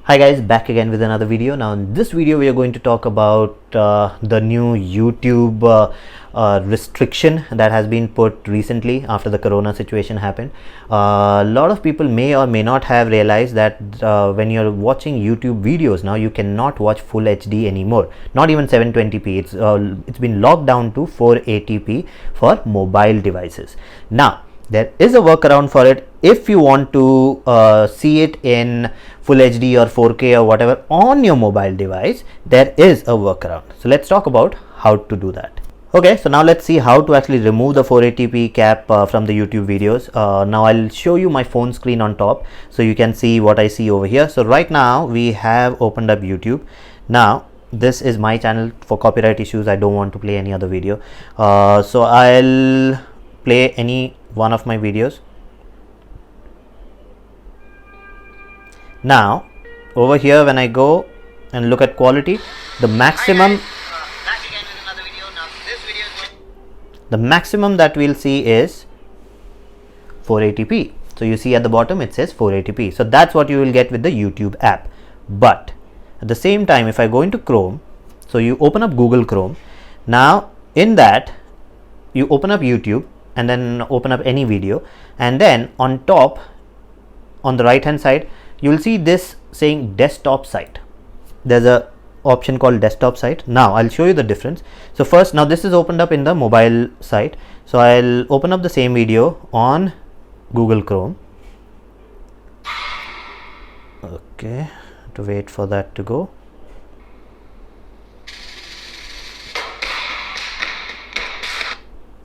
Hi guys, back again with another video. Now in this video we are going to talk about the new YouTube restriction that has been put recently after the corona situation happened. A lot of people may or may not have realized that when you're watching YouTube videos now, you cannot watch full HD anymore, not even 720p. It's been locked down to 480p for mobile devices. Now there is a workaround for it. If you want to see it in full HD or 4K or whatever on your mobile device, there is a workaround. So let's talk about how to do that. Okay, so now let's see how to actually remove the 480p cap from the YouTube videos. Now I'll show you my phone screen on top so you can see what I see over here. So right now we have opened up YouTube. Now this is my channel. For copyright issues, I don't want to play any other video. So I'll play any one of my videos. Now over here, when I go and look at quality, the maximum that we'll see is 480p. So you see at the bottom it says 480p. So that's what you will get with the YouTube app. But at the same time, if I go into Chrome, so you open up Google Chrome. Now in that you open up YouTube and then open up any video, and then on top on the right hand side you will see this saying desktop site. There's a option called desktop site. Now I'll show you the difference. So first, now this is opened up in the mobile site, so I'll open up the same video on Google Chrome. Okay, to wait for that to go.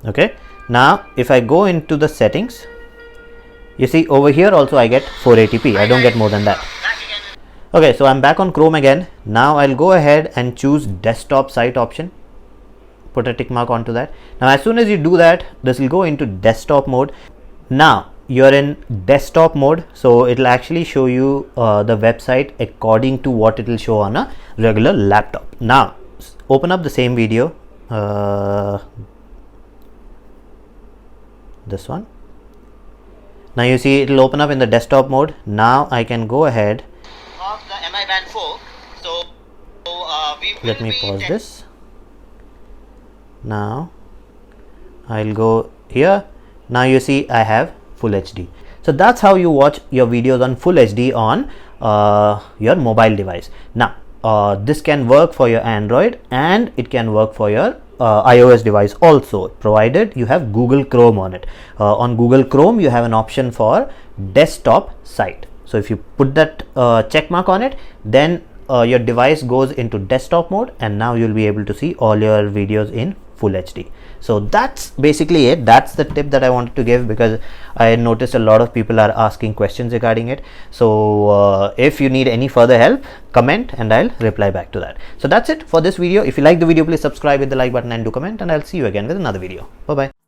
Okay, now if I go into the settings, you see over here also I get 480p. I don't get more than that. Okay, so I'm back on Chrome again. Now I'll go ahead and choose desktop site option, put a tick mark onto that. Now as soon as you do that, this will go into desktop mode. Now you're in desktop mode, so it'll actually show you the website according to what it will show on a regular laptop. Now open up the same video, this one. Now you see it will open up in the desktop mode. Now I can go ahead. Of the MI band 4. So let me pause this. Now I'll go here. Now you see I have full HD. So that's how you watch your videos on full HD on your mobile device. Now this can work for your Android and it can work for your iOS device also, provided you have Google Chrome on it. On Google Chrome you have an option for desktop site. So if you put that check mark on it, then your device goes into desktop mode, and now you'll be able to see all your videos in full HD. So that's basically it. That's the tip that I wanted to give, because I noticed a lot of people are asking questions regarding it. So if you need any further help, comment and I'll reply back to that. So that's it for this video. If you like the video, please subscribe, hit the like button and do comment, and I'll see you again with another video. Bye bye.